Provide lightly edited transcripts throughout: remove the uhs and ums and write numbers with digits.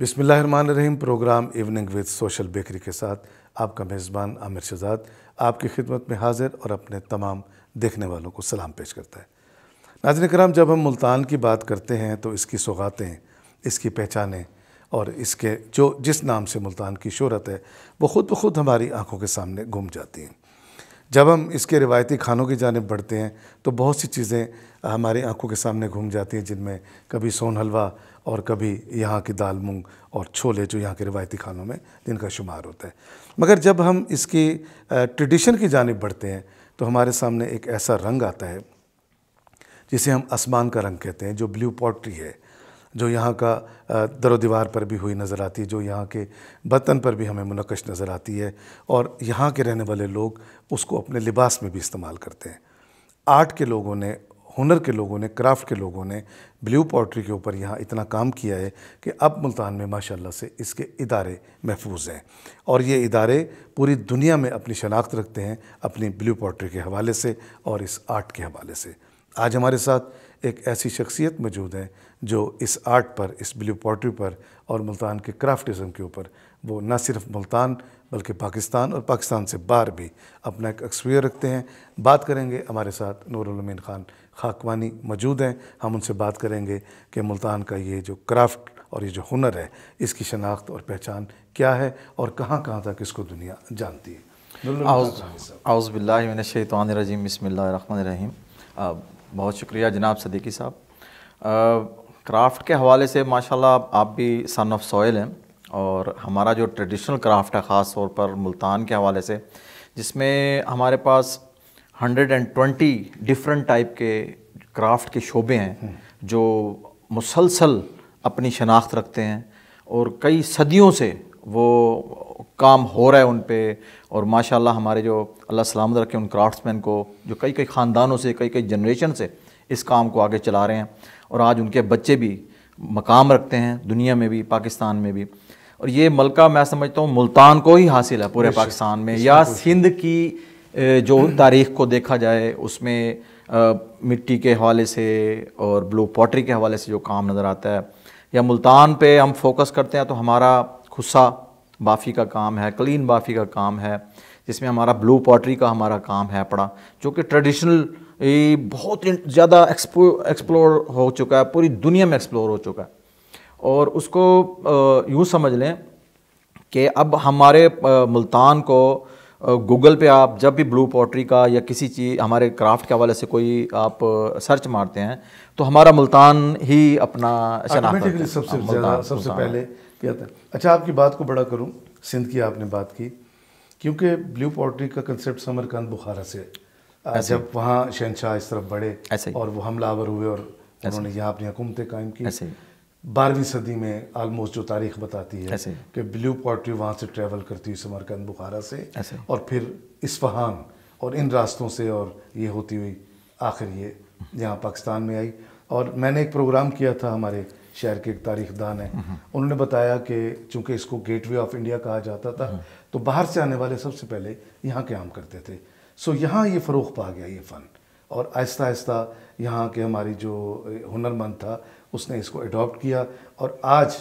بسم اللہ الرحمن الرحیم۔ Program evening with social bakery کے ساتھ آپ کا میزبان عامر شہزاد آپ کی خدمت میں حاضر اور اپنے تمام دیکھنے والوں کو سلام پیش کرتا ہے۔ ناظرین کرام، جب ہم ملتان کی بات کرتے ہیں تو اس کی سوغاتیں، اس کی پہچانیں اور اس کے جس نام سے ملتان کی شہرت ہے وہ خود بخود ہماری آنکھوں کے سامنے گھوم جاتی ہیں۔ جب ہم اس کے روایتی کھانوں کی جانب بڑھتے ہیں تو بہت سی چیزیں ہماری آنکھوں کے سامنے گھوم جاتی ہیں، جن میں کبھی سون حلوہ اور کبھی یہاں کی دال مونگ اور چھولے جو یہاں کے روایتی کھانوں میں جن کا شمار ہوتا ہے۔ مگر جب ہم اس کی ٹریڈیشن کی جانب بڑھتے ہیں تو ہمارے سامنے ایک ایسا رنگ آتا ہے جسے ہم آسمان کا رنگ کہتے ہیں، جو بلیو پوٹری ہے، جو یہاں کا در و دیوار پر بھی ہوئی نظر آتی ہے، جو یہاں کے برتن پر بھی ہمیں منقش نظر آتی ہے، اور یہاں کے رہنے والے لوگ اس کو اپنے لباس میں بھی استعمال کرتے ہیں۔ آرٹ کے لوگوں نے، ہنر کے لوگوں نے، کرافٹ کے لوگوں نے بلیو پوٹری کے اوپر یہاں اتنا کام کیا ہے کہ اب ملتان میں ماشاءاللہ سے اس کے ادارے محفوظ ہیں، اور یہ ادارے پوری دنیا میں اپنی شناخت رکھتے ہیں اپنی بلیو پوٹری کے حوالے سے اور اس آرٹ کے حوالے سے۔ آج ہمارے ساتھ ایک ایسی شخصیت موجود ہے جو اس آرٹ پر، اس بلیو پوٹری پر اور ملتان کے کرافٹزم کے اوپر وہ نہ صرف ملتان بلکہ پاکستان اور پاکستان سے باہر بھی اپنا ایک ایکسپیئر رکھتے ہیں۔ بات کریں گے، ہمارے ساتھ نور الامین خان خاکوانی موجود ہیں، ہم ان سے بات کریں گے کہ ملتان کا یہ جو کرافٹ اور یہ جو ہنر ہے اس کی شناخت اور پہچان کیا ہے اور کہاں کہاں تک اس کو دنیا جانتی ہے۔ اعوذ باللہ من الشیطان الرجیم، بسم اللہ الرحمن الرحیم۔ بہت شکریہ جناب صدیقی صاحب۔ کرافٹ کے حوالے سے ماشاءاللہ آپ بھی سن آف سوئل ہیں، اور ہمارا جو ٹریڈیشنل کرافٹ ہے خاص طور پر ملتان کے حوالے سے، جس میں ہمارے پاس 120 ڈیفرنٹ ٹائپ کے کرافٹ کے شعبے ہیں جو مسلسل اپنی شناخت رکھتے ہیں، اور کئی صدیوں سے وہ کام ہو رہا ہے ان پہ، اور ماشاءاللہ ہمارے جو اللہ سلامت رکھے ان کرافٹس مین کو جو کئی خاندانوں سے، کئی جنریشن سے اس کام کو آگے چلا رہے ہیں، اور آج ان کے بچے بھی مقام رکھتے ہیں دنیا میں بھی، پاکستان میں بھی۔ اور یہ ملکہ میں سمجھتا ہوں ملتان کو ہی حاصل ہے پورے پاکستان میں، یا سندھ کی جو تاریخ کو دیکھا جائے اس میں مٹی کے حوالے سے اور بلو پوٹری کے حوالے سے جو کام نظر آتا ہے، یا ملتان پہ ہم فوکس کرتے ہیں تو ہمارا خصہ بافی کا کام ہے، کلین بافی کا کام ہے، جس میں ہمارا بلو پوٹری کا ہمارا کام ہے پڑا، جو کہ ٹریڈیشنل بہت زیادہ ایکسپلور ہو چکا ہے، پوری دنیا میں ایکسپلور ہو چکا ہے۔ اور اس کو یوں سمجھ لیں کہ اب ہمارے ملتان کو گوگل پہ آپ جب بھی بلو پوٹری کا یا کسی چیز ہمارے کرافٹ کے حوالے سے کوئی آپ سرچ مارتے ہیں تو ہمارا ملتان ہی اپنا آٹومیٹکلی سب سے پہلے کیا تھا۔ اچھا، آپ کی بات کو بڑا کروں، سندھ کی آپ نے بات کی، کیونکہ بلیو پوٹری کا کنسیپٹ سمرقند بخارا سے، جب وہاں شہنشاہ اس طرف بڑھے اور وہ حملہ آور ہوئے اور انہوں نے یہاں اپنی حکومتیں قائم کی، 12ویں صدی میں آلموسٹ جو تاریخ بتاتی ہے کہ بلیو پوٹری وہاں سے ٹریول کرتی ہوئی سمرقند بخارا سے اور پھر اصفہان اور ان راستوں سے، اور یہ ہوتی ہوئی آخر یہ یہاں پاکستان میں آئی۔ اور میں نے ایک پروگرام کیا تھا، ہمارے شہر کے ایک تاریخ دان ہیں، انہوں نے بتایا کہ چونکہ اس کو گیٹ وے آف انڈیا کہا جاتا تھا تو باہر سے آنے والے سب سے پہلے یہاں قیام کرتے تھے۔ یہاں یہ فروغ پا گیا یہ فن، اور آہستہ آہستہ یہاں کے ہماری جو ہنرمند تھا اس نے اس کو اڈاپٹ کیا، اور آج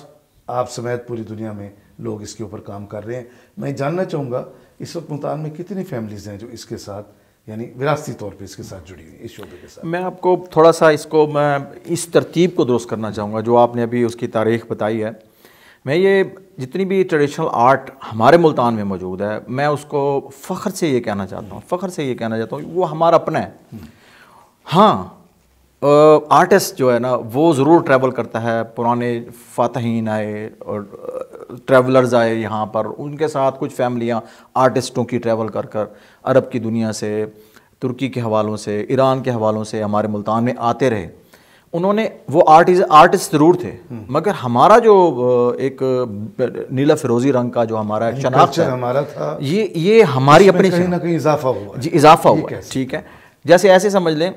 آپ سمیت پوری دنیا میں لوگ اس کے اوپر کام کر رہے ہیں۔ میں جاننا چاہوں گا اس وقت ملتان میں کتنی فیملیز ہیں جو اس کے ساتھ، یعنی وراثتی طور پہ اس کے ساتھ جڑی ہوئی، اس شعبے کے ساتھ؟ میں آپ کو تھوڑا سا میں اس ترتیب کو درست کرنا چاہوں گا جو آپ نے ابھی اس کی تاریخ بتائی ہے۔ میں یہ جتنی بھی ٹریڈیشنل آرٹ ہمارے ملتان میں موجود ہے، میں اس کو فخر سے یہ کہنا چاہتا ہوں وہ ہمارا اپنا ہے۔ ہاں، آرٹسٹ جو ہے نا وہ ضرور ٹریول کرتا ہے، پرانے فاتحین آئے اور ٹریولرز آئے یہاں پر، ان کے ساتھ کچھ فیملیاں آرٹسٹوں کی ٹریول کر عرب کی دنیا سے، ترکی کے حوالوں سے، ایران کے حوالوں سے ہمارے ملتان میں آتے رہے۔ انہوں نے وہ آرٹسٹ ضرور تھے، مگر ہمارا جو ایک نیلا فیروزی رنگ کا جو ہمارا شناخت ہے ہمارا تھا، یہ ہماری اپنی کہیں نہ کہیں اضافہ ہوا، جی اضافہ ہوا ہے، ٹھیک ہے۔ جیسے ایسے سمجھ لیں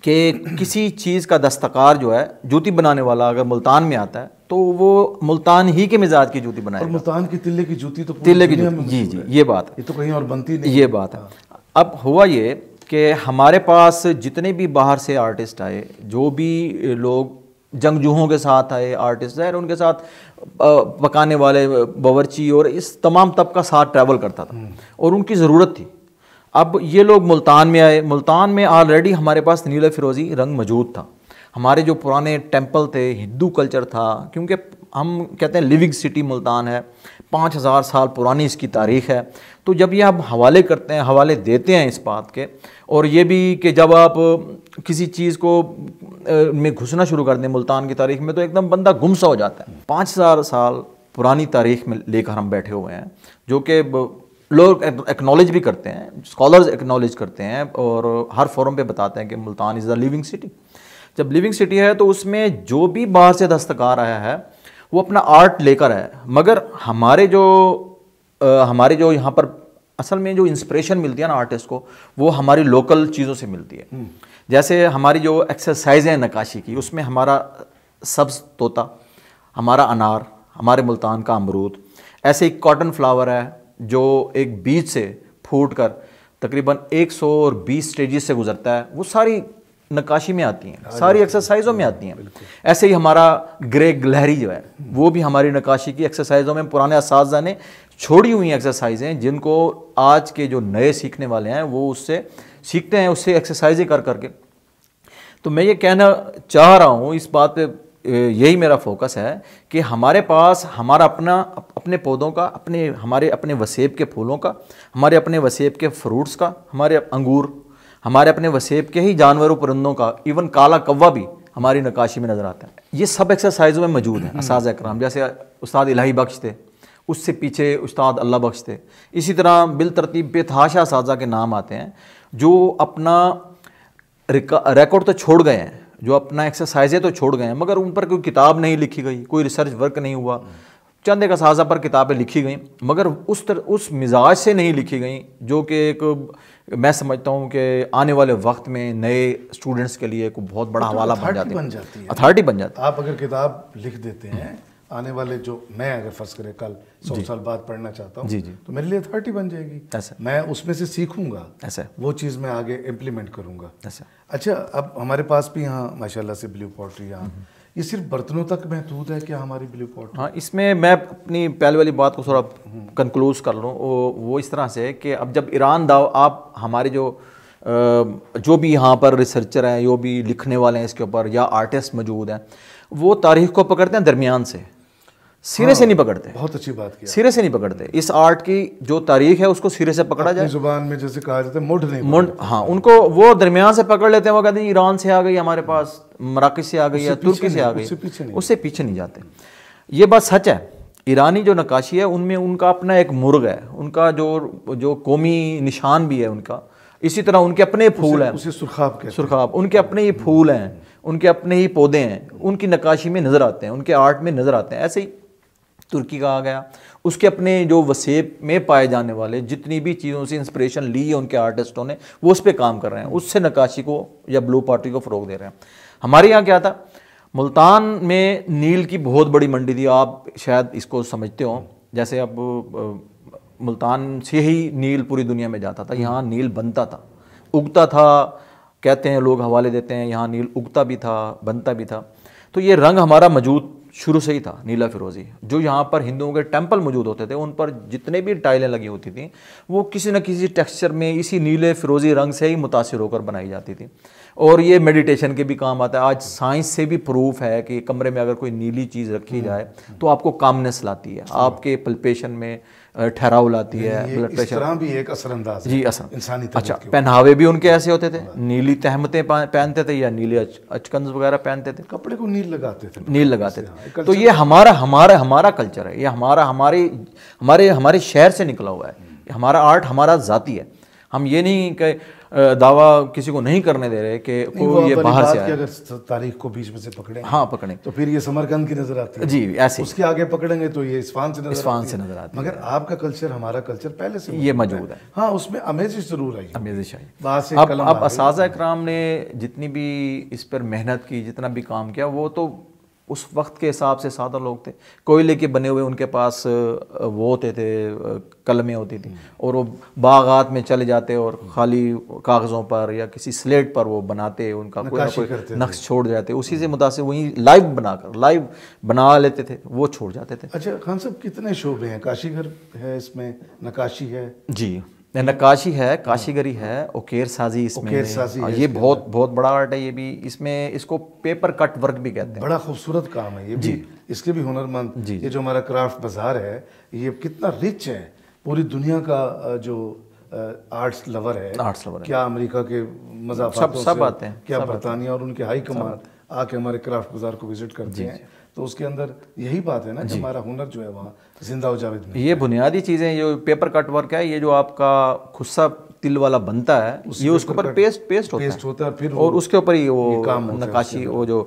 کہ کسی چیز کا دستکار جو ہے، جوتی بنانے والا اگر ملتان میں آتا ہے تو وہ ملتان ہی کے مزاج کی جوتی بنائے گا، اور ملتان کی تلے کی جوتی تو تلے کی جوتی، جی یہ بات ہے، یہ تو کہیں اور بنتی نہیں، یہ بات ہے۔ اب ہوا یہ کہ ہمارے پاس جتنے بھی باہر سے آرٹسٹ آئے، جو بھی لوگ جنگجوؤں کے ساتھ آئے آرٹسٹ، ظاہر ان کے ساتھ پکانے والے باورچی اور اس تمام طبقہ ساتھ ٹریول کرتا تھا اور ان کی ضرورت تھی۔ اب یہ لوگ ملتان میں آئے، ملتان میں آلریڈی ہمارے پاس نیلا فیروزی رنگ موجود تھا، ہمارے جو پرانے ٹیمپل تھے، ہندو کلچر تھا، کیونکہ ہم کہتے ہیں لیونگ سٹی ملتان ہے، 5000 سال پرانی اس کی تاریخ ہے۔ تو جب یہ آپ حوالے کرتے ہیں، حوالے دیتے ہیں اس بات کے، اور یہ بھی کہ جب آپ کسی چیز کو میں گھسنا شروع کر دیں ملتان کی تاریخ میں تو ایک دم بندہ گم سا ہو جاتا ہے۔ 5000 سال پرانی تاریخ میں لے کر ہم بیٹھے ہوئے ہیں، جو کہ لوگ ایکنالج بھی کرتے ہیں، اسکالرز ایکنالج کرتے ہیں اور ہر فورم پہ بتاتے ہیں کہ ملتان از اے لیونگ سٹی۔ جب لیونگ سٹی ہے تو اس میں جو بھی باہر سے دستکار آیا ہے وہ اپنا آرٹ لے کر آیا، مگر ہمارے جو یہاں پر اصل میں جو انسپریشن ملتی ہے نا آرٹسٹ کو، وہ ہماری لوکل چیزوں سے ملتی ہے۔ جیسے ہماری جو ایکسرسائز ہیں نقاشی کی، اس میں ہمارا سبز طوطا، ہمارا انار، ہمارے ملتان کا امرود، ایسے ہی کاٹن فلاور ہے جو ایک بیج سے پھوٹ کر تقریباً 120 سٹیجز سے گزرتا ہے، وہ ساری نقاشی میں آتی ہیں، ساری ایکسرسائزوں میں آتی ہیں۔ ایسے ہی ہمارا گرے گلہری جو ہے وہ بھی ہماری نقاشی کی ایکسرسائزوں میں پرانے اساتذہ نے چھوڑی ہوئی ایکسرسائزیں، جن کو آج کے جو نئے سیکھنے والے ہیں وہ اس سے سیکھتے ہیں، اس سے ایکسرسائزیں کر کے۔ تو میں یہ کہنا چاہ رہا ہوں، اس بات پہ یہی میرا فوکس ہے کہ ہمارے پاس ہمارا اپنے پودوں کا، ہمارے اپنے وسیب کے پھولوں کا، ہمارے اپنے وسیب کے فروٹس کا، ہمارے انگور، ہمارے اپنے وسیب کے ہی جانوروں پرندوں کا، ایون کالا کوا بھی ہماری نقاشی میں نظر آتا ہے۔ یہ سب ایکسرسائزوں میں موجود ہیں اساتذہ اکرام، جیسے استاد الہی بخش تھے، اس سے پیچھے استاد اللہ بخش تھے، اسی طرح بالترتیب بے تحاشا اساتذہ کے نام آتے ہیں جو اپنا ریکارڈ تو چھوڑ گئے ہیں، جو اپنا ایکسرسائزیں تو چھوڑ گئے ہیں، مگر ان پر کوئی کتاب نہیں لکھی گئی، کوئی ریسرچ ورک نہیں ہوا۔ چند ایک اساتذہ پر کتابیں لکھی گئیں، مگر اس مزاج سے نہیں لکھی گئیں جو کہ ایک میں سمجھتا ہوں کہ آنے والے وقت میں نئے اسٹوڈنٹس کے لیے کوئی بہت بڑا حوالہ بن جاتی ہے، اتھارٹی بن جاتی ہے۔ آپ اگر کتاب لکھ دیتے ہیں، آنے والے جو میں اگر فرض کرے کل 100 سال بعد پڑھنا چاہتا ہوں تو میرے لیے اتھارٹی بن جائے گی، میں اس میں سے سیکھوں گا، وہ چیز میں آگے امپلیمنٹ کروں گا۔ اچھا، اب ہمارے پاس بھی یہاں ماشاء اللہ سے بلیو پوٹری، یہاں یہ صرف برتنوں تک محدود ہے کیا ہماری بلیو پوٹری؟ ہاں، اس میں میں اپنی پہلے والی بات کو تھوڑا کنکلوز کر لوں، وہ اس طرح سے کہ اب جب ایران داو، آپ ہمارے جو بھی یہاں پر ریسرچر ہیں، جو بھی لکھنے والے ہیں اس کے اوپر، یا آرٹسٹ موجود ہیں، وہ تاریخ کو پکڑتے ہیں درمیان سے، سرے سے نہیں پکڑتے۔ بہت اچھی بات کی، سرے سے نہیں پکڑتے۔ اس آرٹ کی جو تاریخ ہے اس کو سرے سے پکڑا جائے، زبان میں جیسے کہا جاتا ہے مڈ نہیں، ہاں، ان کو وہ درمیان سے پکڑ لیتے ہیں، وہ کہتے ہیں ایران سے آ گئی ہمارے پاس، مراکش سے آ گئی یا ترکی سے آ گئی، اس سے پیچھے نہیں جاتے۔ یہ بات سچ ہے، ایرانی جو نقاشی ہے ان میں ان کا اپنا ایک مرغ ہے، ان کا جو قومی نشان بھی ہے ان کا، اسی طرح ان کے اپنے پھول ہیں، سرخاب، ان کے اپنے ہی پھول ہیں، ان کے اپنے ہی پودے ہیں، ان کی نقاشی میں نظر آتے ہیں، ان کے آرٹ میں نظر آتے ہیں۔ ایسے ہی ترکی کا آ گیا، اس کے اپنے جو وسیب میں پائے جانے والے جتنی بھی چیزوں سے انسپریشن لی ہے ان کے آرٹسٹوں نے، وہ اس پہ کام کر رہے ہیں، اس سے نقاشی کو یا بلو پوٹری کو فروغ دے رہے ہیں۔ ہمارے یہاں کیا تھا، ملتان میں نیل کی بہت بڑی منڈی تھی، آپ شاید اس کو سمجھتے ہو، جیسے اب ملتان سے ہی نیل پوری دنیا میں جاتا تھا، یہاں نیل بنتا تھا، اگتا تھا، کہتے ہیں لوگ حوالے دیتے ہیں، یہاں نیل اگتا بھی تھا، بنتا بھی تھا۔ تو یہ رنگ ہمارا موجود شروع سے ہی تھا، نیلا فیروزی۔ جو یہاں پر ہندوؤں کے ٹیمپل موجود ہوتے تھے، ان پر جتنے بھی ٹائلیں لگی ہوتی تھیں وہ کسی نہ کسی ٹیکسچر میں اسی نیلے فیروزی رنگ سے ہی متاثر ہو کر بنائی جاتی تھی، اور یہ میڈیٹیشن کے بھی کام آتا ہے۔ آج سائنس سے بھی پروف ہے کہ کمرے میں اگر کوئی نیلی چیز رکھی جائے تو آپ کو کامنس لاتی ہے، آپ کے پلپیشن میں ٹھہراؤ لاتی ہے، بلڈ پریشر بھی ایک اثر انداز ہے جی، اثر انسانی۔ اچھا، پہناوے بھی ان کے ایسے ہوتے تھے، نیلی تہمتیں پہنتے تھے یا نیلے اچکنز وغیرہ پہنتے تھے، کپڑے کو نیل لگاتے تھے، نیل لگاتے تھے۔ تو یہ ہمارا کلچر ہے، یہ ہمارے شہر سے نکلا ہوا ہے، ہمارا آرٹ ہمارا ذاتی ہے۔ ہم یہ نہیں کہ دعویٰ کسی کو نہیں کرنے دے رہے کہ کوئی یہ باہر سے آئے۔ اگر تاریخ کو بیچ میں سے پکڑیں، ہاں پکڑیں، تو پھر یہ سمرقند کی نظر آتی ہے، جی ایسے اس کے آگے پکڑیں گے تو یہ اصفہان سے نظر آتی ہے۔ مگر آپ کا کلچر، ہمارا کلچر پہلے سے یہ موجود ہے، ہاں، اس میں امیزش ضرور آئی، امیزش آئی۔ اب اساتذہ اکرام نے جتنی بھی اس پر محنت کی، جتنا بھی کام کیا، وہ تو اس وقت کے حساب سے سادہ لوگ تھے. کوئلے کے بنے ہوئے ان کے پاس وہ ہوتے تھے, قلمیں ہوتی تھیں, اور وہ باغات میں چلے جاتے اور خالی کاغذوں پر یا کسی سلیٹ پر وہ بناتے, ان کا کوئی نہ کوئی نقش چھوڑ جاتے, اسی سے متاثر وہیں لائیو بنا لیتے تھے, وہ چھوڑ جاتے تھے. اچھا خان صاحب, کتنے شعبے ہیں؟ کاشی گھر ہے اس میں, نقاشی ہے, جی نقاشی ہے, کاشی گری ہے, اوکیر سازی اس میں, یہ بہت بڑا آرٹ ہے. یہ بھی اس میں اس کو پیپر کٹ ورک بھی کہتے ہیں. بڑا خوبصورت کام ہے یہ بھی, اس کے بھی ہنرمند. یہ جو ہمارا کرافٹ بازار ہے یہ کتنا رچ ہے, پوری دنیا کا جو آرٹس لور ہے, کیا امریکہ کے مضافاتوں سے, کیا برطانیہ اور ان کے ہائی کمان آ کے ہمارے کرافٹ بازار کو وزٹ کرتے ہیں, تو اس کے اندر یہی بات ہے نا کہ ہمارا ہنر جو ہے وہاں زندہ و جاوید میں. یہ بنیادی چیزیں جو پیپر کٹ ورک ہے, یہ جو آپ کا خصہ تل والا بنتا ہے, یہ اس کے اوپر پیسٹ ہوتا ہے, اور اس کے اوپر ہی وہ نقاشی, وہ جو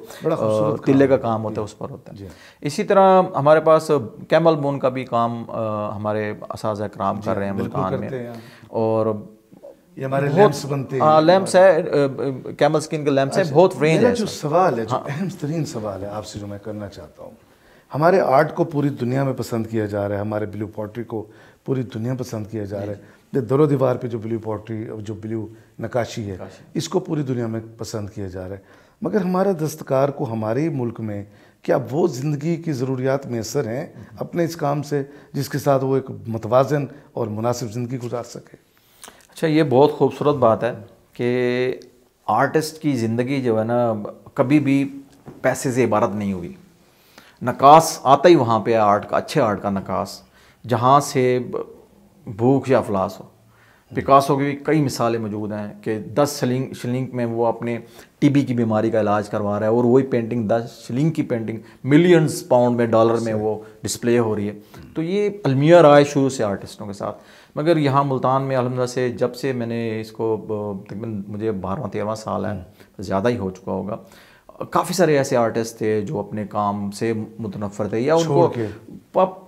تلے کا کام ہوتا ہے اس پر ہوتا ہے. اسی طرح ہمارے پاس کیمل بون کا بھی کام ہمارے اساتذہ کرام کر رہے ہیں ملتان میں, اور یہ ہمارے لیمپس بنتے ہیں. لیمپس ہے, کیمل سکن کے لیمپس ہے, بہت رینج ہے. جو سوال ہے, جو اہم ترین سوال ہے آپ سے جو میں کرنا چاہتا ہوں, ہمارے آرٹ کو پوری دنیا میں پسند کیا جا رہا ہے, ہمارے بلیو پوٹری کو پوری دنیا پسند کیا جا رہا ہے, در و دیوار پہ جو بلیو پوٹری, جو بلیو نقاشی ہے, اس کو پوری دنیا میں پسند کیا جا رہا ہے, مگر ہمارا دستکار کو ہمارے ملک میں کیا وہ زندگی کی ضروریات میسر ہیں اپنے اس کام سے جس کے ساتھ وہ ایک متوازن اور مناسب زندگی گزار سکے؟ اچھا, یہ بہت خوبصورت بات ہے کہ آرٹسٹ کی زندگی جو ہے نا کبھی بھی پیسے سے عبارت نہیں ہوئی. نقاص آتا ہی وہاں پہ آرٹ کا, اچھے آرٹ کا نقاص, جہاں سے بھوک یا افلاس ہو. پکاسو کی بھی کئی مثالیں موجود ہیں کہ 10 شلنگ میں وہ اپنے ٹی بی کی بیماری کا علاج کروا رہا ہے, اور وہی پینٹنگ 10 شلنگ کی پینٹنگ ملینز پاؤنڈ میں, ڈالر میں وہ ڈسپلے ہو رہی ہے. تو یہ المیہ رائے شروع سے آرٹسٹوں کے ساتھ, مگر یہاں ملتان میں الحمدللہ سے جب سے میں نے اس کو تقریباً مجھے 12واں سال ہے, زیادہ ہی ہو چکا ہوگا, کافی سارے ایسے آرٹسٹ تھے جو اپنے کام سے متنفر تھے, یا ان کو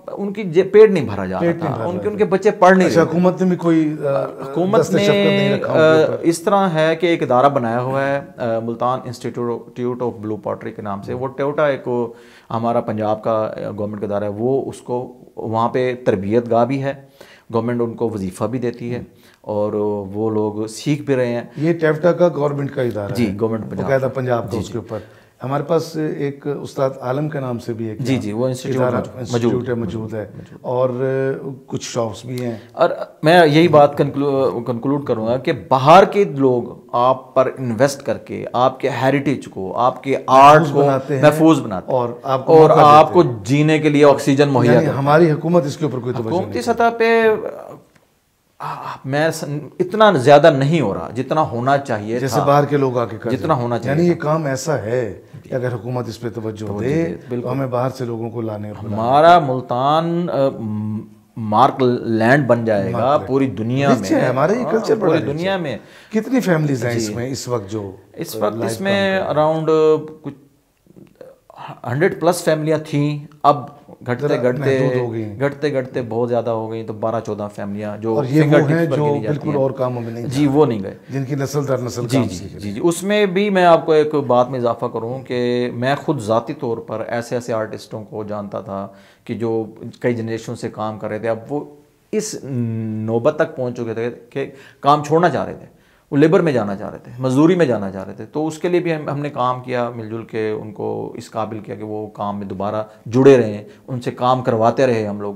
ان کی پیٹ نہیں بھرا جاتا تھا, ان کے بچے پڑھ نہیں رہے. حکومت نے بھی کوئی, حکومت نے اس طرح ہے کہ ایک ادارہ بنایا ہوا ہے Multan institute of blue pottery کے نام سے. وہ ٹیوٹا ایک ہمارا پنجاب کا گورنمنٹ کا ادارہ ہے, وہ اس کو وہاں پہ تربیت گاہ بھی ہے, گورنمنٹ ان کو وظیفہ بھی دیتی ہے, اور وہ لوگ سیکھ بھی رہے ہیں. یہ ٹیفٹا کا گورنمنٹ کا ادارہ ہے؟ جی, گورنمنٹ باقاعدہ پنجاب کا. اس کے اوپر ہمارے پاس ایک استاد عالم کے نام سے بھی ایک جی وہ انسٹیٹیوٹ موجود ہے, اور کچھ شاپس بھی ہیں. اور میں یہی بات کنکلوڈ کروں گا کہ باہر کے لوگ آپ پر انویسٹ کر کے آپ کے ہیریٹیج کو, آپ کے آرٹ کو محفوظ بناتے ہیں, اور آپ کو جینے کے لیے آکسیجن مہیا کرتے ہیں. ہماری حکومت اس کے اوپر کوئی توجہ نہیں. حکومتی سطح پہ میں اتنا زیادہ نہیں ہو رہا جتنا ہونا چاہیے, جیسے باہر کے لوگ آ کے کرتے ہیں, جتنا ہونا چاہیے. یعنی یہ کام ایسا ہے کہ اگر حکومت اس پہ توجہ دے تو ہمیں باہر سے لوگوں کو لانے, ہمارا ملتان مارک لینڈ بن جائے گا پوری دنیا میں. ہمارے یہ کلچر پوری دنیا میں کتنی فیملیز ہیں اس میں اس وقت؟ جو اس وقت اس میں اراؤنڈ کچھ 100+ فیملیاں تھیں, اب گھٹتے گھٹتے بہت زیادہ ہو گئی, تو 12-14 فیملیاں جو بالکل اور کاموں میں نہیں, جی وہ نہیں گئے, جن کی نسل در نسل. جی اس میں بھی میں آپ کو ایک بات میں اضافہ کروں کہ میں خود ذاتی طور پر ایسے آرٹسٹوں کو جانتا تھا کہ جو کئی جنریشن سے کام کر رہے تھے, اب وہ اس نوبت تک پہنچ چکے تھے کہ کام چھوڑنا چاہ رہے تھے, وہ لیبر میں جانا چاہ رہے تھے, مزدوری میں جانا چاہ رہے تھے. تو اس کے لیے بھی ہم نے کام کیا, مل جل کے ان کو اس قابل کیا کہ وہ کام میں دوبارہ جڑے رہیں, ان سے کام کرواتے رہے ہم لوگ,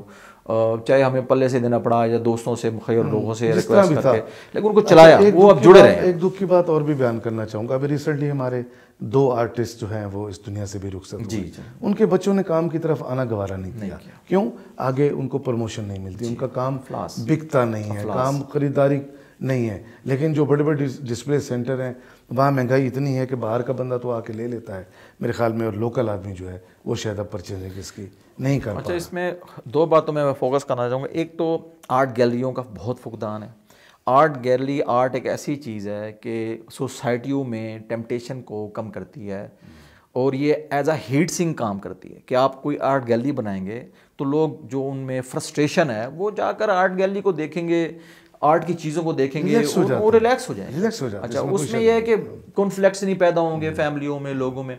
چاہے ہمیں پلے سے دینا پڑا یا دوستوں سے خیر لوگوں سے ریکویسٹ کر کے, لیکن ان کو چلایا, وہ اب جڑے رہے. ایک دکھ کی بات اور بھی بیان کرنا چاہوں گا. ابھی ریسنٹلی ہمارے 2 آرٹسٹ جو ہیں وہ اس دنیا سے بھی رخصت ہوئے. ان کے بچوں نے کام کی طرف آنا گوارا نہیں کیا. کیوں؟ آگے ان کو پروموشن نہیں ملتی, ان کا کام بکتا نہیں ہے, کام خریداری نہیں ہے. لیکن جو بڑے بڑے ڈسپلے سینٹر ہیں وہاں مہنگائی اتنی ہے کہ باہر کا بندہ تو آ کے لے لیتا ہے میرے خیال میں, اور لوکل آدمی جو ہے وہ شاید اب پرچیزنگ اس کی نہیں کر پاتا. اچھا, اس میں 2 باتوں میں فوکس کرنا چاہوں گا. ایک تو آرٹ گیلریوں کا بہت فقدان ہے. آرٹ گیلری, آرٹ ایک ایسی چیز ہے کہ سوسائٹیوں میں ٹیمپٹیشن کو کم کرتی ہے, اور یہ ایز اے ہیٹ سنک کام کرتی ہے کہ آپ کوئی آرٹ گیلری بنائیں گے تو لوگ جو ان میں فرسٹریشن ہے وہ جا کر آرٹ گیلری کو دیکھیں گے, آرٹ کی چیزوں کو دیکھیں گے, وہ ریلیکس ہو جائیں. اچھا, اس میں یہ ہے کہ کانفلکٹس نہیں پیدا ہوں گے فیملیوں میں, لوگوں میں.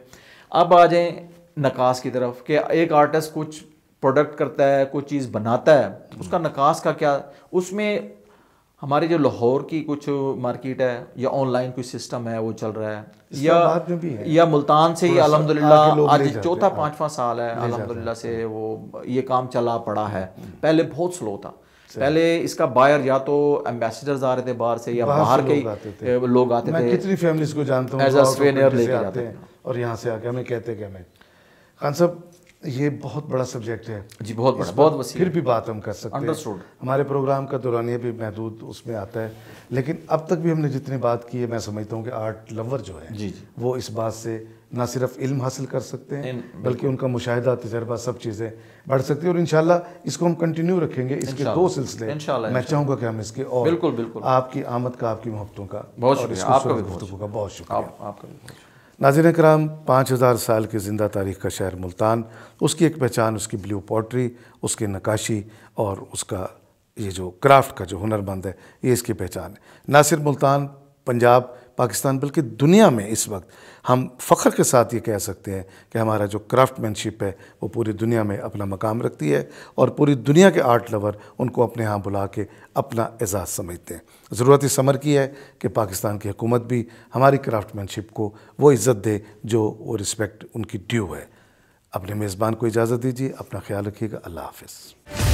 اب آ جائیں نکاس کی طرف کہ ایک آرٹسٹ کچھ پروڈکٹ کرتا ہے، کوئی چیز بناتا ہے، اس کا نکاس کا کیا، اس میں ہماری جو لاہور کی کچھ مارکیٹ ہے یا آن لائن کوئی سسٹم ہے وہ چل رہا ہے، یا ملتان سے ہی الحمدللہ آج چوتھا 5واں سال ہے الحمدللہ سے وہ یہ کام چلا پڑا ہے. پہلے بہت سلو تھا. پہلے اس کا بائر یا تو ایمبیسڈرز آ رہے تھے باہر سے یا باہر کے لوگ آتے تھے. میں کتنی فیملیز کو جانتا ہوں ایز اے سوینئر لے کے جاتے ہیں اور یہاں سے آ کے ہمیں کہتے کہ ہمیں. خان صاحب یہ بہت بڑا سبجیکٹ ہے جی، بہت بڑا، بہت وسیع، پھر بھی بات ہم کر سکتے ہیں. ہمارے پروگرام کا دورانیہ بھی محدود اس میں آتا ہے، لیکن اب تک بھی ہم نے جتنی بات کی ہے میں سمجھتا ہوں کہ آرٹ لور جو ہے وہ اس بات سے نہ صرف علم حاصل کر سکتے ہیں بلکہ ان کا مشاہدہ، تجربہ، سب چیزیں بڑھ سکتی ہیں. اور انشاءاللہ اس کو ہم کنٹینیو رکھیں گے. اس کے 2 سلسلے میں چاہوں گا کہ ہم اس کے اور بالکل آپ کی آمد کا، آپ کی محبتوں کا بہت شکریہ، آپ کا بھی گفتگو کا بہت شکریہ. آپ کا بھی. ناظرین کرام، 5000 سال کی زندہ تاریخ کا شہر ملتان، اس کی ایک پہچان اس کی بلیو پوٹری، اس کی نقاشی اور اس کا یہ جو کرافٹ کا جو ہنر مند ہے، یہ اس کی پہچان ہے. نہ صرف ملتان، پنجاب، پاکستان بلکہ دنیا میں اس وقت ہم فخر کے ساتھ یہ کہہ سکتے ہیں کہ ہمارا جو کرافٹ مین شپ ہے وہ پوری دنیا میں اپنا مقام رکھتی ہے اور پوری دنیا کے آرٹ لور ان کو اپنے ہاں بلا کے اپنا اعزاز سمجھتے ہیں. ضرورت اس امر کی ہے کہ پاکستان کی حکومت بھی ہماری کرافٹ مین شپ کو وہ عزت دے جو وہ رسپیکٹ ان کی ڈیو ہے. اپنے میزبان کو اجازت دیجیے، اپنا خیال رکھیے گا. اللہ حافظ.